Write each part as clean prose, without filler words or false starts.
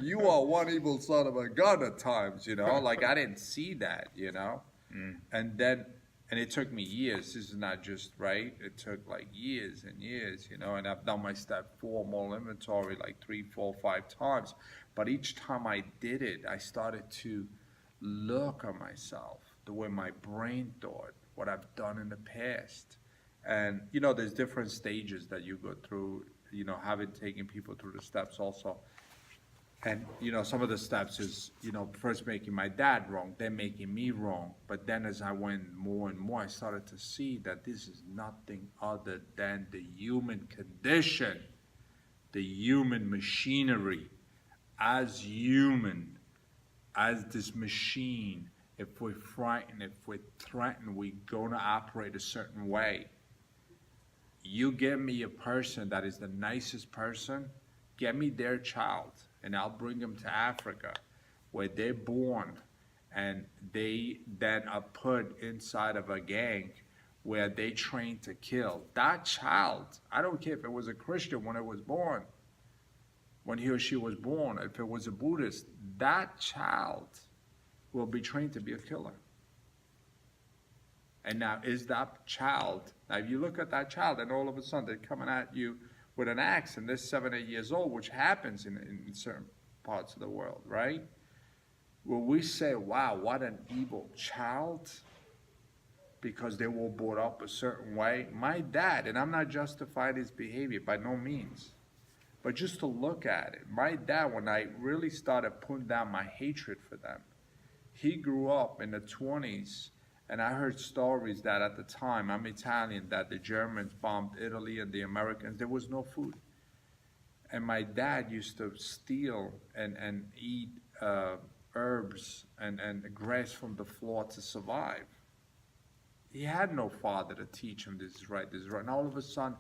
You are one evil son of a gun at times, like I didn't see that, Mm. and then, and it took me years. This is not just right. It took like years and years, and I've done my step four moral inventory like 3, 4, 5 times. But each time I did it, I started to look at myself, the way my brain thought, what I've done in the past. And, there's different stages that you go through, having taken people through the steps also. And, some of the steps is, first making my dad wrong, then making me wrong. But then as I went more and more, I started to see that this is nothing other than the human condition, the human machinery. As human, as this machine, if we're frightened, if we're threatened, we're going to operate a certain way. You give me a person that is the nicest person, get me their child, and I'll bring them to Africa, where they're born, and they then are put inside of a gang where they train to kill. That child, I don't care if it was a Christian when it was born, when he or she was born, if it was a Buddhist, that child will be trained to be a killer. And now, is that child, now if you look at that child and all of a sudden they're coming at you with an axe and they're 7, 8 years old, which happens in certain parts of the world, right? Will we say, wow, what an evil child? Because they were brought up a certain way. My dad, and I'm not justifying his behavior by no means, but just to look at it, my dad, when I really started putting down my hatred for them, he grew up in the 20s, and I heard stories that at the time, I'm Italian, that the Germans bombed Italy and the Americans, there was no food. And my dad used to steal and eat herbs and grass from the floor to survive. He had no father to teach him this is right, this is right. And all of a sudden,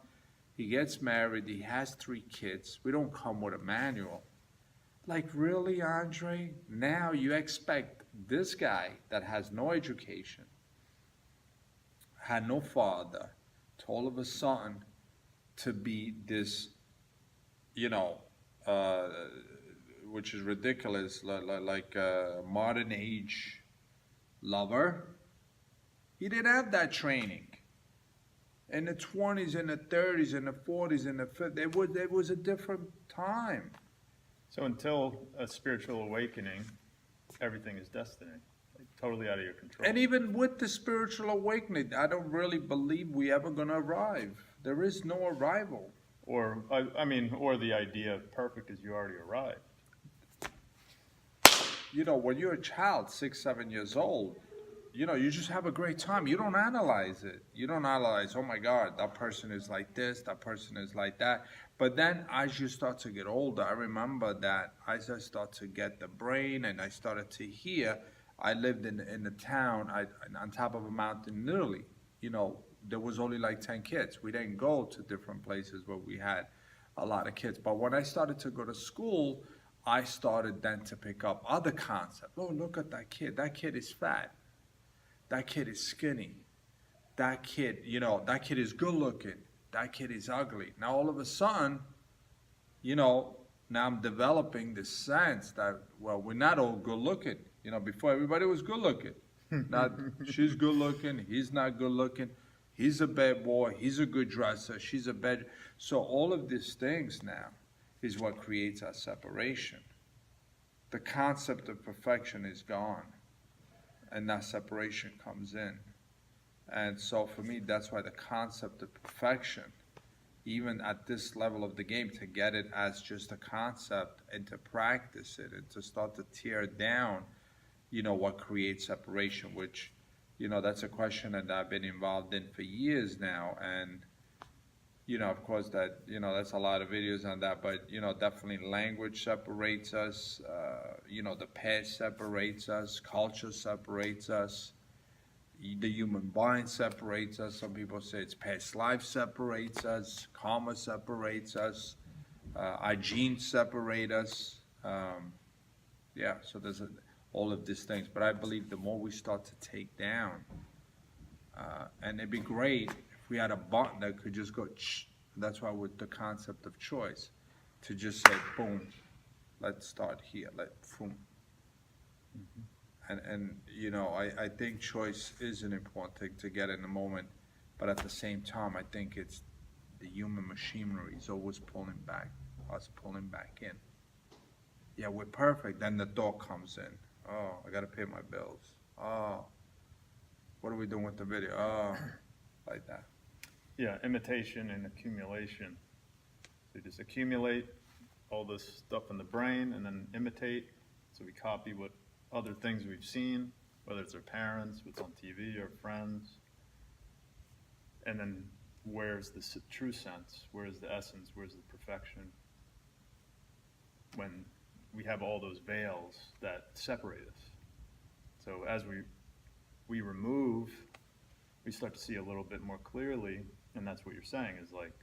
he gets married, he has 3 kids. We don't come with a manual. Like, really, Andre? Now you expect this guy that has no education, had no father, to all of a sudden to be this, you know, uh, which is ridiculous, like a modern age lover. He didn't have that training. In the 20s, in the 30s, in the 40s, in the 50s, it was a different time. So until a spiritual awakening, everything is destiny, like totally out of your control. And even with the spiritual awakening, I don't really believe we ever gonna arrive. There is no arrival. Or, I mean, or the idea of perfect is you already arrived. You know, when you're a child, 6, 7 years old, you just have a great time. You don't analyze it. You don't analyze, oh my God, that person is like this, that person is like that. But then as you start to get older, I remember that as I start to get the brain and I started to hear, I lived in a town on top of a mountain, literally. There was only like 10 kids. We didn't go to different places where we had a lot of kids. But when I started to go to school, I started then to pick up other concepts. Oh, look at that kid. That kid is fat. That kid is skinny. That kid is good looking. That kid is ugly. Now all of a sudden, now I'm developing this sense that, well, we're not all good looking. Before everybody was good looking. Not she's good looking, he's not good looking, he's a bad boy, he's a good dresser, she's a bad. So all of these things now is what creates our separation. The concept of perfection is gone, and that separation comes in. And so for me, that's why the concept of perfection, even at this level of the game, to get it as just a concept and to practice it and to start to tear down, what creates separation, which, that's a question that I've been involved in for years now. And, of course that, that's a lot of videos on that, but, definitely language separates us, the past separates us, culture separates us, the human mind separates us. Some people say it's past life separates us, karma separates us, our genes separate us. So there's all of these things. But I believe the more we start to take down, and it'd be great if we had a button that could just go, that's why with the concept of choice, to just say, boom, let's start here. And you know, I think choice is an important thing to get in the moment, but at the same time, I think it's the human machinery is always pulling back, us pulling back in. Yeah, we're perfect. Then the thought comes in. Oh, I gotta pay my bills. Oh, what are we doing with the video? Oh, like that. Yeah, imitation and accumulation. So you just accumulate all this stuff in the brain and then imitate. So we copy what other things we've seen, whether it's our parents, what's on TV, or friends. And then where's the true sense? Where's the essence? Where's the perfection? When we have all those veils that separate us. So as we remove, we start to see a little bit more clearly, and that's what you're saying is like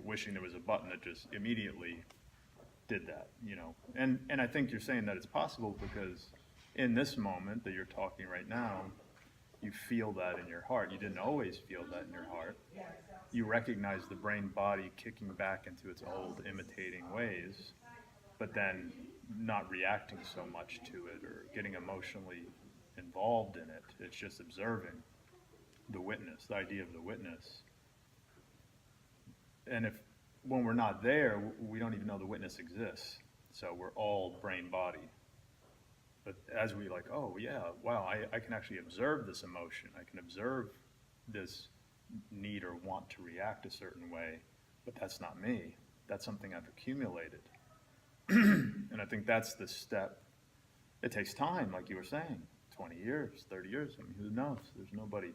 wishing there was a button that just immediately did that, you know. And I think you're saying that it's possible because in this moment that you're talking right now, you feel that in your heart. You didn't always feel that in your heart. You recognize the brain body kicking back into its old imitating ways, but then not reacting so much to it or getting emotionally involved in it. It's just observing the witness, the idea of the witness. And if when we're not there, we don't even know the witness exists. So we're all brain body. But as we like, oh yeah, wow, I can actually observe this emotion. I can observe this need or want to react a certain way, but that's not me. That's something I've accumulated. And I think that's the step. It takes time, like you were saying, 20 years, 30 years. I mean, who knows? There's nobody,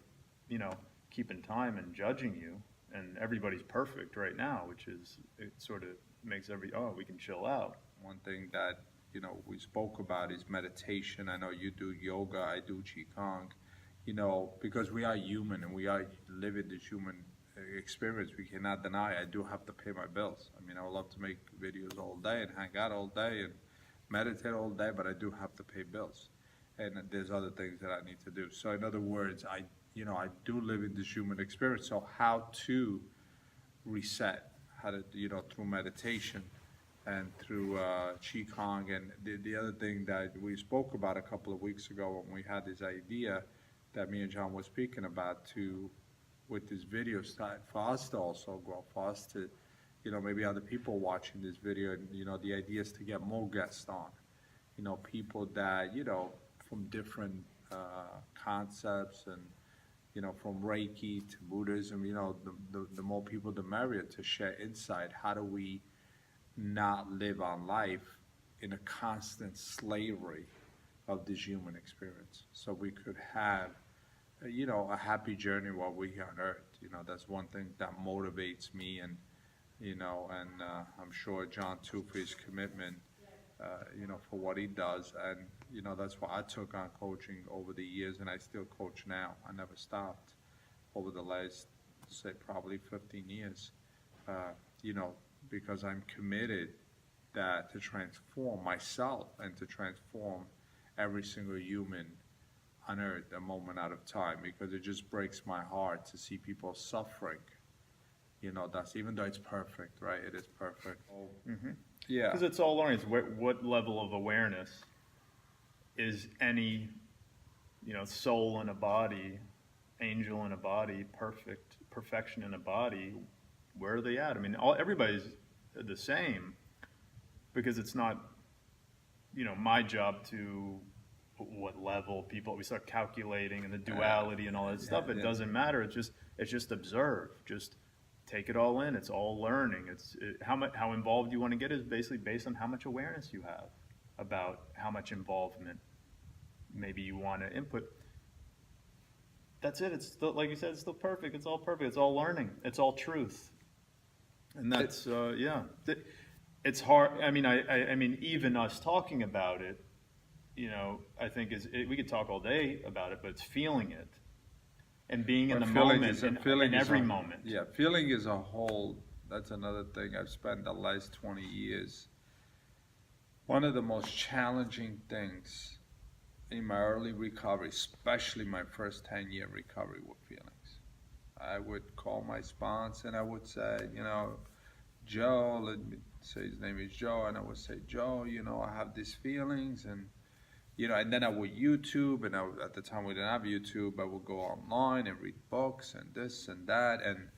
you know, keeping time and judging you. And everybody's perfect right now, which is, it sort of makes we can chill out. One thing that, you know, we spoke about is meditation. I know you do yoga, I do Qigong, you know, because we are human and we are living this human experience. We cannot deny I do have to pay my bills. I mean, I would love to make videos all day and hang out all day and meditate all day, but I do have to pay bills. And there's other things that I need to do. So in other words, I do live in this human experience. So how to reset, how to, you know, through meditation and through Qigong. And the other thing that we spoke about a couple of weeks ago when we had this idea that me and John was speaking about with this video start for us to also grow, for us to, you know, maybe other people watching this video, and, you know, the idea is to get more guests on, you know, people that, you know, from different concepts and, you know, from Reiki to Buddhism, you know, the more people, the merrier, to share insight. How do we not live our life in a constant slavery of this human experience? So we could have, you know, a happy journey while we're here on Earth. You know, that's one thing that motivates me, and, you know, and I'm sure John too, for his commitment, you know, for what he does. And, you know, that's why I took on coaching over the years, and I still coach now. I never stopped over the last, say, probably 15 years, you know, because I'm committed to transform myself and to transform every single human on Earth a moment at a time, because it just breaks my heart to see people suffering. You know, that's, even though it's perfect, right? It is perfect. Mm-hmm. Yeah. Because it's all learning. What level of awareness is any, you know, soul in a body, angel in a body, perfection in a body? Where are they at? I mean, everybody's the same, because it's not, you know, my job to what level people, we start calculating and the duality and all that stuff. It doesn't matter. It's just observe. Just take it all in. It's all learning. How involved you want to get is basically based on how much awareness you have about how much involvement maybe you want to input. That's it. It's still, like you said, it's still perfect. It's all perfect. It's all learning. It's all truth. And that's it's hard. I mean, even us talking about it, you know, I think we could talk all day about it, but it's feeling it and being in the moment, in every moment. Yeah, feeling is a whole. That's another thing I've spent the last 20 years. One of the most challenging things in my early recovery, especially my first 10-year recovery, were feelings. I would call my sponsor and I would say, you know, Joe, let me say his name is Joe, and I would say, Joe, I have these feelings, and then I would YouTube, and at the time we didn't have YouTube, I would go online and read books and this and that, and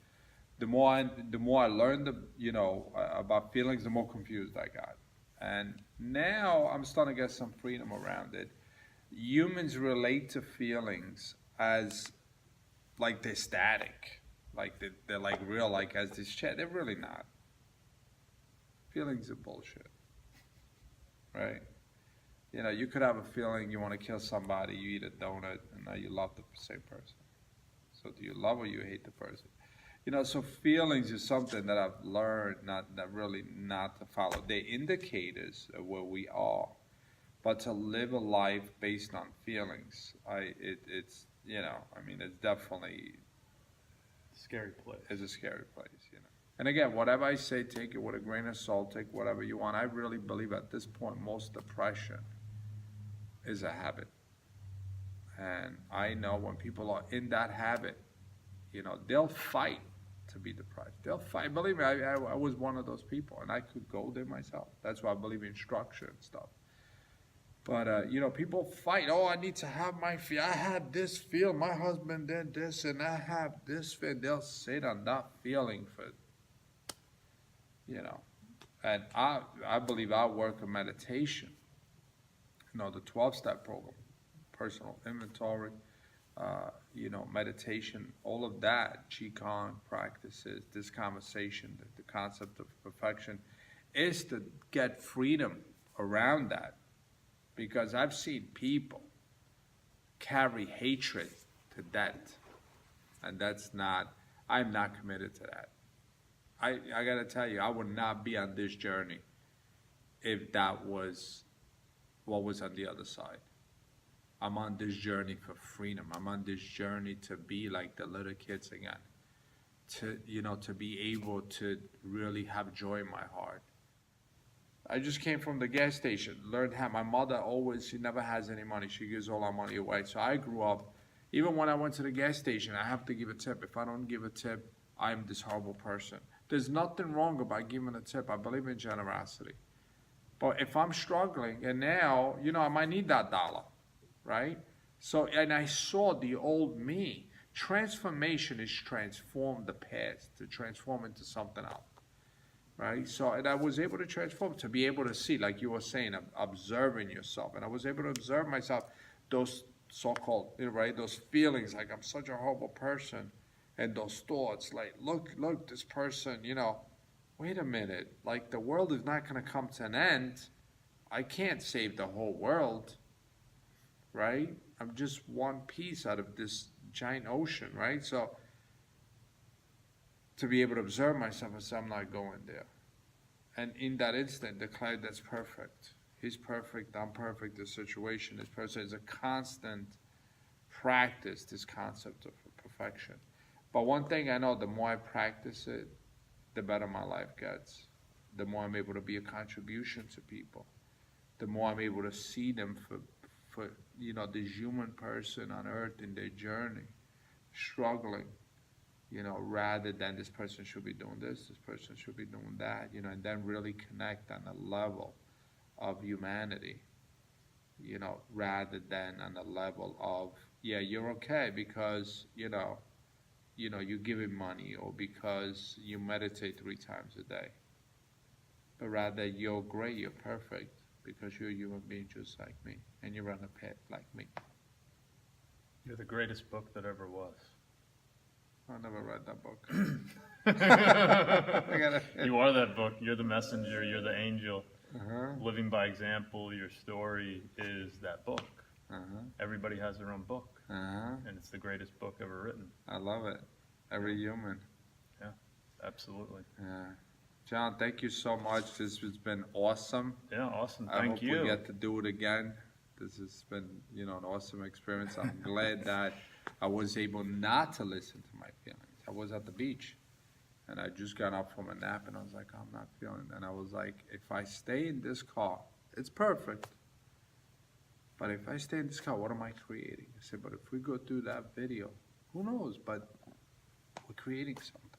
the more I learned, about feelings, the more confused I got. And now I'm starting to get some freedom around it. Humans relate to feelings as like they're static, like they're like real, like as this chat. They're really not. Feelings are bullshit, right? You could have a feeling you want to kill somebody, you eat a donut, and now you love the same person. So do you love or you hate the person? So feelings is something that I've learned not to follow. They're indicators of where we are, but to live a life based on feelings, it's definitely Scary place. is a scary place. And again, whatever I say, take it with a grain of salt. Take whatever you want. I really believe at this point, most depression is a habit, and I know when people are in that habit, they'll fight to be depressed. They'll fight. Believe me, I was one of those people, and I could go there myself. That's why I believe in structure and stuff. But, people fight. Oh, I need to have my feel. I had this feel. My husband did this, and I have this feel. They'll sit on that feeling for, And I believe our work of meditation, the 12-step program, personal inventory, meditation, all of that, Qigong practices, this conversation, the concept of perfection, is to get freedom around that. Because I've seen people carry hatred to death, and I'm not committed to that. I gotta tell you, I would not be on this journey if that was what was on the other side. I'm on this journey for freedom. I'm on this journey to be like the little kids again. To be able to really have joy in my heart. I just came from the gas station, learned how my mother she never has any money. She gives all our money away. So I grew up, even when I went to the gas station, I have to give a tip. If I don't give a tip, I'm this horrible person. There's nothing wrong about giving a tip. I believe in generosity. But if I'm struggling, and now, I might need that dollar, right? So, and I saw the old me. Transformation is transform the past, to transform into something else, right? So, and I was able to transform, to be able to see, like you were saying, observing yourself. And I was able to observe myself, those so-called, right, those feelings like I'm such a horrible person. And those thoughts like, look, this person, wait a minute, like the world is not going to come to an end. I can't save the whole world, right? I'm just one piece out of this giant ocean, right? So to be able to observe myself and say, I'm not going there. And in that instant, declare that's perfect. He's perfect, I'm perfect, the situation is perfect. It's a constant practice, this concept of perfection. But one thing I know, the more I practice it, the better my life gets. The more I'm able to be a contribution to people. The more I'm able to see them for this human person on earth in their journey, struggling, rather than this person should be doing this person should be doing that, and then really connect on a level of humanity, rather than on a level of, yeah, you're okay because, you give him money or because you meditate 3 times a day. But rather, you're great, you're perfect because you're a human being just like me and you're on a path like me. You're the greatest book that ever was. I never read that book. You are that book. You're the messenger. You're the angel. Uh-huh. Living by example, your story is that book. Uh-huh. Everybody has their own book. Uh-huh. And it's the greatest book ever written. I love it. Every human. Yeah, absolutely. Yeah. John, thank you so much. This has been awesome. Yeah, awesome. I Thank hope you. we get to do it again. This has been, an awesome experience. I'm glad that I was able not to listen to my feelings. I was at the beach, and I just got up from a nap, and I was like, I'm not feeling it. And I was like, if I stay in this car, it's perfect. But if I stay in this car, what am I creating? I said, but if we go through that video, who knows? But we're creating something.